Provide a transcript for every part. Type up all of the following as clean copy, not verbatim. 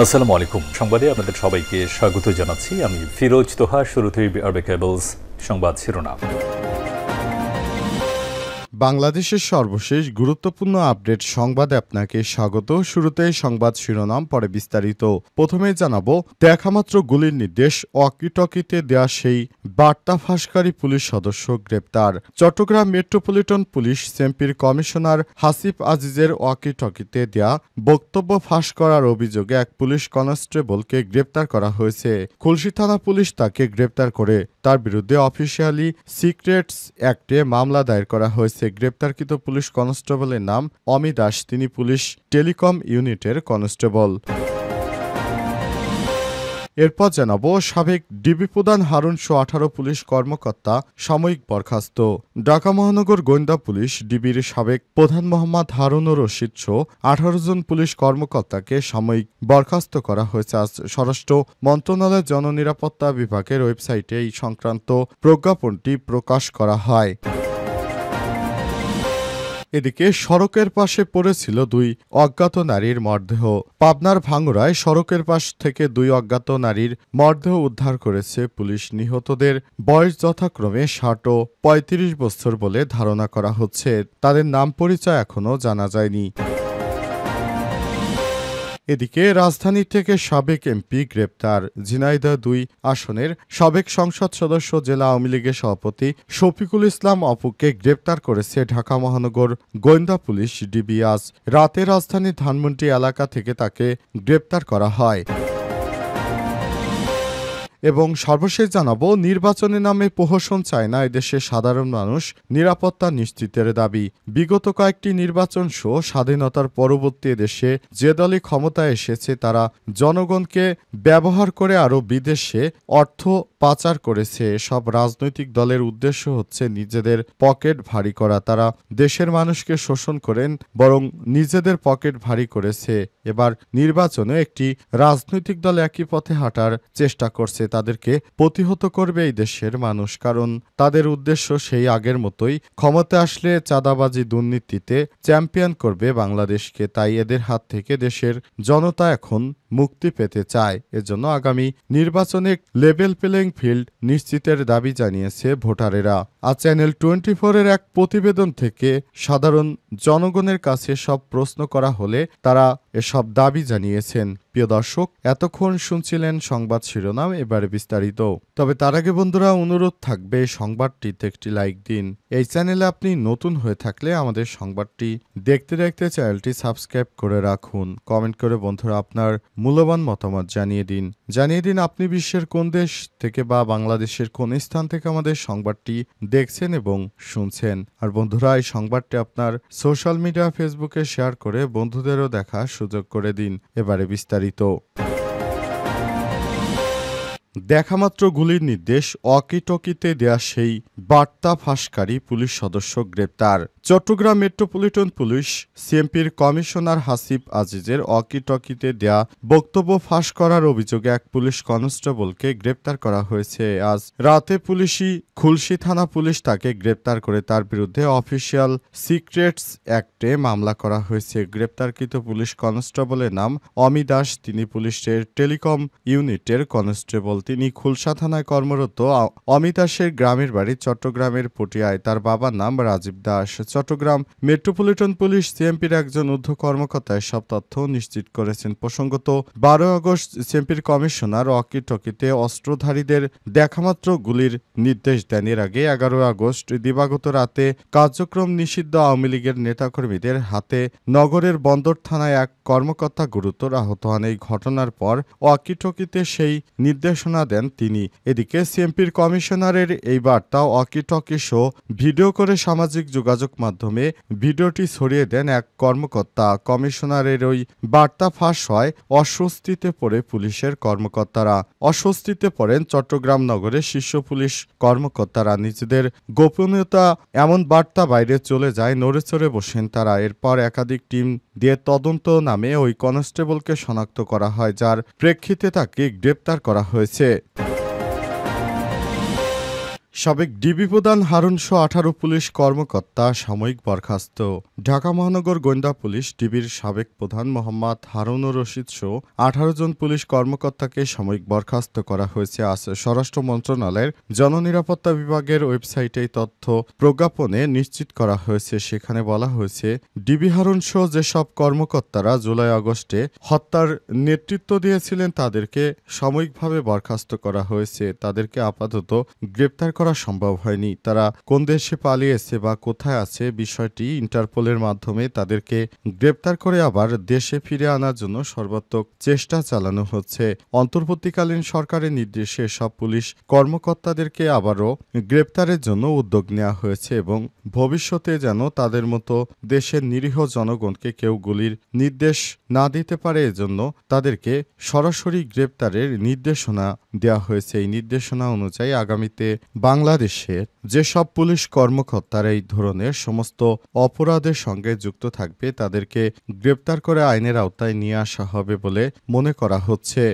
আসসালামু আলাইকুম। সংবাদে আপনাদের সবাইকে স্বাগত জানাচ্ছি। আমি ফিরোজ তোহা। শুরুতেই আরবে কেবলস সংবাদ শিরোনাম। বাংলাদেশের সর্বশেষ গুরুত্বপূর্ণ আপডেট সংবাদে আপনাকে স্বাগত। শুরুতে সংবাদ শিরোনাম, পরে বিস্তারিত। প্রথমেই জানাবো, দেখামাত্র গুলির নির্দেশ, ওয়াকিটকিতে দেয়া সেই বার্তা ফাঁসকারী পুলিশ সদস্য গ্রেপ্তার। চট্টগ্রাম মেট্রোপলিটন পুলিশ সিএমপির কমিশনার হাসিব আজিজের ওয়াকিটকিতে দেয়া বক্তব্য ফাঁস করার অভিযোগে এক পুলিশ কনস্টেবলকে গ্রেপ্তার করা হয়েছে। খুলশী থানা পুলিশ তাকে গ্রেপ্তার করে তার বিরুদ্ধে অফিসিয়ালি সিক্রেটস অ্যাক্টে মামলা দায়ের করা হয়েছে। গ্রেপ্তারকৃত পুলিশ কনস্টেবলের নাম অমি দাস, তিনি পুলিশ টেলিকম ইউনিটের কনস্টেবল। এরপর জানাবো, সাবেক ডিবি প্রধান হারুন সহ 18 পুলিশ কর্মকর্তা সাময়িক বরখাস্ত। ঢাকা মহানগর গোয়েন্দা পুলিশ ডিবির সাবেক প্রধান মোহাম্মদ হারুনুর রশিদ সহ 18 জন পুলিশ কর্মকর্তাকে সাময়িক বরখাস্ত করা হয়েছে। আজ স্বরাষ্ট্র মন্ত্রণালয়ের জননিরাপত্তা বিভাগের ওয়েবসাইটে এই সংক্রান্ত প্রজ্ঞাপনটি প্রকাশ করা হয়। এদিকে সড়কের পাশে পড়েছিল দুই অজ্ঞাত নারীর মরদেহ। পাবনার ভাঙ্গুড়ায় সড়কের পাশ থেকে দুই অজ্ঞাত নারীর মরদেহ উদ্ধার করেছে পুলিশ। নিহতদের বয়স যথাক্রমে 60 ও 35 বছর বলে ধারণা করা হচ্ছে। তাদের নাম পরিচয় এখনও জানা যায়নি। এদিকে রাজধানী থেকে সাবেক এমপি গ্রেপ্তার। ঝিনাইদহ 2 আসনের সাবেক সংসদ সদস্য, জেলা আওয়ামী লীগের সভাপতি শফিকুল ইসলাম অপুকে গ্রেপ্তার করেছে ঢাকা মহানগর গোয়েন্দা পুলিশ ডিবি। আজ রাতে রাজধানীর ধানমন্ডি এলাকা থেকে তাকে গ্রেপ্তার করা হয়। এবং সর্বশেষ জানাবো, নির্বাচনের নামে প্রহসন চায় না এদেশের সাধারণ মানুষ, নিরাপত্তা নিশ্চিতের দাবি। বিগত কয়েকটি নির্বাচন সহ স্বাধীনতার পরবর্তী এদেশে যে দলই ক্ষমতায় এসেছে তারা জনগণকে ব্যবহার করে আরও বিদেশে অর্থ পাচার করেছে। সব রাজনৈতিক দলের উদ্দেশ্য হচ্ছে নিজেদের পকেট ভারী করা। তারা দেশের মানুষকে শোষণ করেন বরং নিজেদের পকেট ভারী করেছে। এবার নির্বাচনে একটি রাজনৈতিক দল একই পথে হাঁটার চেষ্টা করছে। তাদেরকে প্রতিহত করবে এই দেশের মানুষ, কারণ তাদের উদ্দেশ্য সেই আগের মতোই, ক্ষমতা আসলে চাঁদাবাজি দুর্নীতিতে চ্যাম্পিয়ন করবে বাংলাদেশকে। তাই এদের হাত থেকে দেশের জনতা এখন মুক্তি পেতে চায়। এজন্য আগামী নির্বাচনে লেভেল প্লেইং ফিল্ড নিশ্চিতের দাবি জানিয়েছে ভোটারেরা। আজ চ্যানেল 24-এর এক প্রতিবেদন থেকে সাধারণ জনগণের কাছে সব প্রশ্ন করা হলে তারা এসব দাবি জানিয়েছেন। প্রিয় দর্শক, এতক্ষণ শুনছিলেন সংবাদ শিরোনাম, এবারে বিস্তারিত। তবে তার আগে বন্ধুরা, অনুরোধ থাকবে সংবাদটিতে একটি লাইক দিন। এই চ্যানেলে আপনি নতুন হয়ে থাকলে আমাদের সংবাদটি দেখতে দেখতে চ্যানেলটি সাবস্ক্রাইব করে রাখুন। কমেন্ট করে বন্ধুরা আপনার মূল্যবান মতামত জানিয়ে দিন আপনি বিশ্বের কোন দেশ থেকে বা বাংলাদেশের কোন স্থান থেকে আমাদের সংবাদটি দেখছেন এবং শুনছেন। আর বন্ধুরা, এই সংবাদটি আপনার সোশ্যাল মিডিয়া ফেসবুকে শেয়ার করে বন্ধুদেরও দেখার সুযোগ করে দিন। এবারে বিস্তারিত। দেখামাত্র গুলির নির্দেশ, ওয়াকিটকিতে দেয়া সেই বার্তা ফাঁসকারী পুলিশ সদস্য গ্রেপ্তার। চট্টগ্রাম মেট্রোপলিটন পুলিশ সিএমপির কমিশনার হাসিব আজিজের ওয়াকিটকিতে দেয়া বক্তব্য ফাঁস করার অভিযোগে এক পুলিশ কনস্টেবলকে গ্রেপ্তার করা হয়েছে। আজ রাতে খুলশী থানা পুলিশ তাকে গ্রেপ্তার করে তার বিরুদ্ধে অফিসিয়াল সিক্রেটস অ্যাক্টে মামলা করা হয়েছে। গ্রেপ্তারকৃত পুলিশ কনস্টেবলের নাম অমি দাস, তিনি পুলিশের টেলিকম ইউনিটের কনস্টেবল। তিনি খুলশা থানায় কর্মরত। অমি দাসের গ্রামের বাড়ি চট্টগ্রামের পটিয়ায়। তার বাবার নাম রাজীব দাস। চট্টগ্রাম মেট্রোপলিটন পুলিশ সিএমপির একজন ঊর্ধ্ব কর্মকর্তা এসব তথ্য নিশ্চিত করেছেন। প্রসঙ্গত, 12 আগস্ট সিএমপির কমিশনার ওয়াকিটকিতে অস্ত্রধারীদের দেখামাত্র গুলির নির্দেশ দেন। এর আগে 11 আগস্ট দিবাগত রাতে কার্যক্রম নিষিদ্ধ আওয়ামী লীগের নেতাকর্মীদের হাতে নগরের বন্দর থানায় এক কর্মকর্তা গুরুতর আহত হন। এই ঘটনার পর ওয়াকিটকিতে সেই নির্দেশনা দেন তিনি। এদিকে সিএমপির কমিশনারের এই বার্তা ওয়াকিটকি শো ভিডিও করে সামাজিক যোগাযোগ মাধ্যমে ভিডিওটি ছড়িয়ে দেন এক কর্মকর্তা। কমিশনারের ওই বার্তা ফাঁস হয় অস্বস্তিতে পড়ে পুলিশের কর্মকর্তারা। অস্বস্তিতে পড়েন চট্টগ্রাম নগরের শীর্ষ পুলিশ কর্মকর্তারা। নিজেদের গোপনীয়তা এমন বার্তা বাইরে চলে যায়, নড়েচড়ে বসেন তারা। এরপর একাধিক টিম দিয়ে তদন্ত নামে ওই কনস্টেবলকে শনাক্ত করা হয়, যার প্রেক্ষিতে তাকে গ্রেপ্তার করা হয়েছে। সাবেক ডিবি প্রধান হারুন শাহ 18 পুলিশ কর্মকর্তা সাময়িক বরখাস্ত। ঢাকা মহানগর গোয়েন্দা পুলিশ ডিবির সাবেক প্রধান মোহাম্মদ হারুনুর রশিদ সহ 18 জন পুলিশ কর্মকর্তাকে সাময়িক বরখাস্ত করা হয়েছে। আজ স্বরাষ্ট্র মন্ত্রণালয়ের জননিরাপত্তা বিভাগের ওয়েবসাইটে এই তথ্য প্রজ্ঞাপনে নিশ্চিত করা হয়েছে। সেখানে বলা হয়েছে, ডিবি হারুন সহ যেসব কর্মকর্তারা জুলাই আগস্টে হত্যার নেতৃত্ব দিয়েছিলেন তাদেরকে সাময়িকভাবে বরখাস্ত করা হয়েছে। তাদেরকে আপাতত গ্রেপ্তার করা সম্ভব হয়নি। তারা কোন দেশে পালিয়েছে বা কোথায় আছে বিষয়টি ইন্টারপোলের মাধ্যমে তাদেরকে গ্রেপ্তার করে আবার দেশে ফিরে আনার জন্য সর্বাত্মক চেষ্টা চালানো হচ্ছে। অন্তর্বর্তীকালীন সরকারের নির্দেশে সব পুলিশ কর্মকর্তাদেরকে আবারও গ্রেপ্তারের জন্য উদ্যোগ নেওয়া হয়েছে এবং ভবিষ্যতে যেন তাদের মতো দেশের নিরীহ জনগণকে কেউ গুলির নির্দেশ না দিতে পারে, এজন্য তাদেরকে সরাসরি গ্রেপ্তারের নির্দেশনা দেওয়া হয়েছে। এই নির্দেশনা অনুযায়ী আগামীতে বাংলাদেশের যেসব পুলিশ কর্মকর্তারা এই ধরনের সমস্ত অপরাধের সঙ্গে যুক্ত থাকবে তাদেরকে গ্রেপ্তার করে আইনের আওতায় নিয়ে আসা হবে বলে মনে করা হচ্ছে।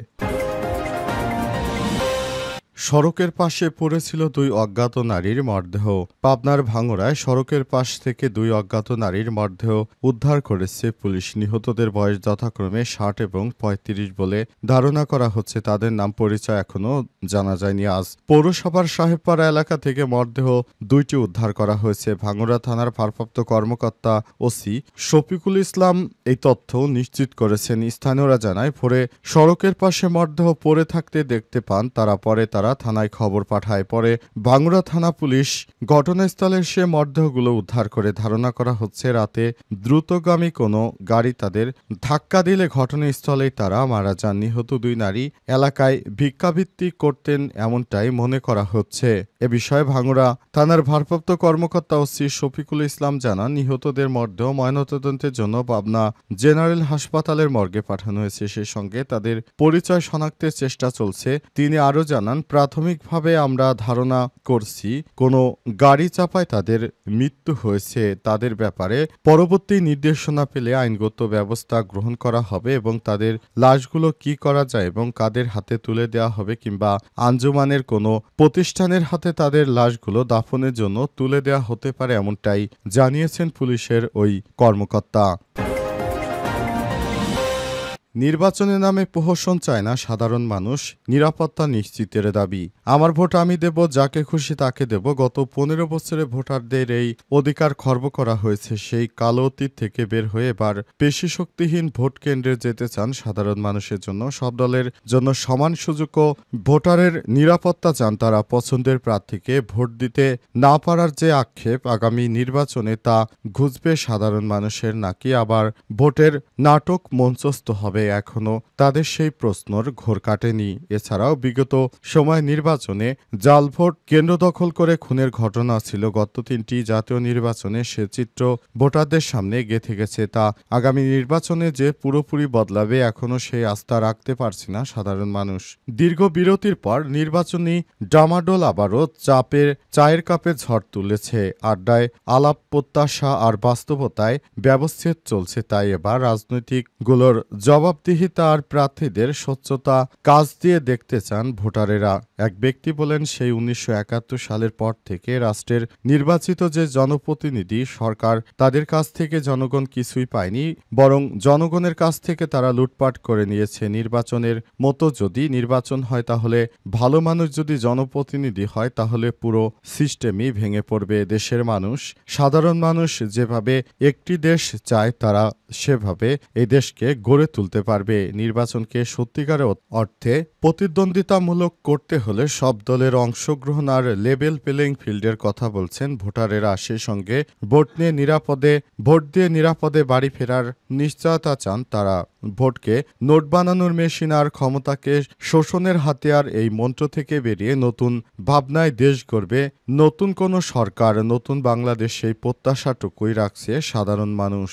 সড়কের পাশে পড়েছিল 2 অজ্ঞাত নারীর মরদেহ। পাবনার ভাঙড়ায় সড়কের পাশ থেকে 2 অজ্ঞাত নারীর মরদেহ উদ্ধার করেছে পুলিশ। নিহতদের বয়স যথাক্রমে 60 এবং 35 বলে ধারণা করা হচ্ছে। তাদের নাম পরিচয় এখনও জানা যায়নি। আজ পৌরসভার সাহেবপাড়া এলাকা থেকে মরদেহ 2টি উদ্ধার করা হয়েছে। ভাঙড়া থানার ভারপ্রাপ্ত কর্মকর্তা ওসি শফিকুল ইসলাম এই তথ্য নিশ্চিত করেছেন। স্থানীয়রা জানায়, ভোরে সড়কের পাশে মরদেহ পড়ে থাকতে দেখতে পান তারা। পরে তারা থানায় খবর পাঠায়। পরে ভাঙড়া থানা পুলিশ ঘটনাস্থলে এসে মরদেহগুলো উদ্ধার করে। ধারণা করা হচ্ছে রাতে দ্রুতগামী কোনো গাড়ি তাদের ধাক্কা দিলে ঘটনাস্থলেই তারা মারা যান। নিহত 2 নারী এলাকায় ভিক্ষাবৃত্তি করতেন এমনটাই মনে করা হচ্ছে। এ বিষয়ে ভাঙড়া থানার ভারপ্রাপ্ত কর্মকর্তা ওসি শফিকুল ইসলাম জানান, নিহতদের মরদেহ ময়নাতদন্তের জন্য পাবনা জেনারেল হাসপাতালের মর্গে পাঠানো হয়েছে। সেই সঙ্গে তাদের পরিচয় শনাক্তের চেষ্টা চলছে। তিনি আরও জানান, প্রাথমিকভাবে আমরা ধারণা করছি কোনো গাড়ি চাপায় তাদের মৃত্যু হয়েছে। তাদের ব্যাপারে পরবর্তী নির্দেশনা পেলে আইনগত ব্যবস্থা গ্রহণ করা হবে এবং তাদের লাশগুলো কি করা যায় এবং কাদের হাতে তুলে দেওয়া হবে কিংবা আঞ্জুমানের কোনো প্রতিষ্ঠানের হাতে তাদের লাশগুলো দাফনের জন্য তুলে দেওয়া হতে পারে, এমনটাই জানিয়েছেন পুলিশের ওই কর্মকর্তা। নির্বাচনের নামে প্রহসন চায় না সাধারণ মানুষ, নিরাপত্তা নিশ্চিতের দাবি। আমার ভোট আমি দেব, যাকে খুশি তাকে দেব। গত 15 বছরে ভোটারদের এই অধিকার খর্ব করা হয়েছে। সেই কালো অতীত থেকে বের হয়ে এবার পেশি শক্তিহীন ভোট কেন্দ্রে যেতে চান সাধারণ মানুষের জন্য। সব দলের জন্য সমান সুযোগ ও ভোটারের নিরাপত্তা চান তারা। পছন্দের প্রার্থীকে ভোট দিতে না পারার যে আক্ষেপ আগামী নির্বাচনে তা ঘুচবে সাধারণ মানুষের, নাকি আবার ভোটের নাটক মঞ্চস্থ হবে? এখনো তাদের সেই প্রশ্নর ঘোর কাটেনি। এছাড়াও বিগত সময় নির্বাচনে জাল ভোট কেন্দ্র দখল করে খুনের ঘটনা ছিল। গত 3টি জাতীয় নির্বাচনে সে চিত্র ভোটারদের সামনে গেঁথে গেছে। তা আগামী নির্বাচনে যে পুরোপুরি বদলাবে এখনো সেই আস্থা রাখতে পারছে না সাধারণ মানুষ। দীর্ঘ বিরতির পর নির্বাচনী ডামাডোল আবারও চায়ের কাপে ঝড় তুলেছে। আড্ডায় আলাপ প্রত্যাশা আর বাস্তবতায় ব্যবচ্ছেদ চলছে। তাই এবার রাজনৈতিকগুলোর জবাবদিহিতা আর প্রার্থীদের স্বচ্ছতা কাজ দিয়ে দেখতে চান ভোটারেরা। এক ব্যক্তি বলেন, সেই 1971 সালের পর থেকে রাষ্ট্রের নির্বাচিত যে জনপ্রতিনিধি সরকার, তাদের কাছ থেকে জনগণ কিছুই পায়নি, বরং জনগণের কাছ থেকে তারা লুটপাট করে নিয়েছে। নির্বাচনের মতো যদি নির্বাচন হয় তাহলে ভালো মানুষ, যদি জনপ্রতিনিধি হয় তাহলে পুরো সিস্টেমই ভেঙে পড়বে। দেশের মানুষ, সাধারণ মানুষ যেভাবে একটি দেশ চায় তারা সেভাবে এই দেশকে গড়ে তুলতে পারবে। নির্বাচনকে সত্যিকারের অর্থে প্রতিদ্বন্দ্বিতামূলক করতে হলে সব দলের অংশগ্রহণ আর লেভেল প্লেইং ফিল্ডের কথা বলছেন ভোটারেরা। সেই সঙ্গে ভোট দিয়ে নিরাপদে বাড়ি ফেরার নিশ্চয়তা চান তারা। ভোটকে নোট বানানোর মেশিন আর ক্ষমতাকে শোষণের হাতিয়ার, এই মন্ত্র থেকে বেরিয়ে নতুন ভাবনায় দেশ গড়বে নতুন কোনো সরকার, নতুন বাংলাদেশ, সেই প্রত্যাশাটুকুই রাখছে সাধারণ মানুষ।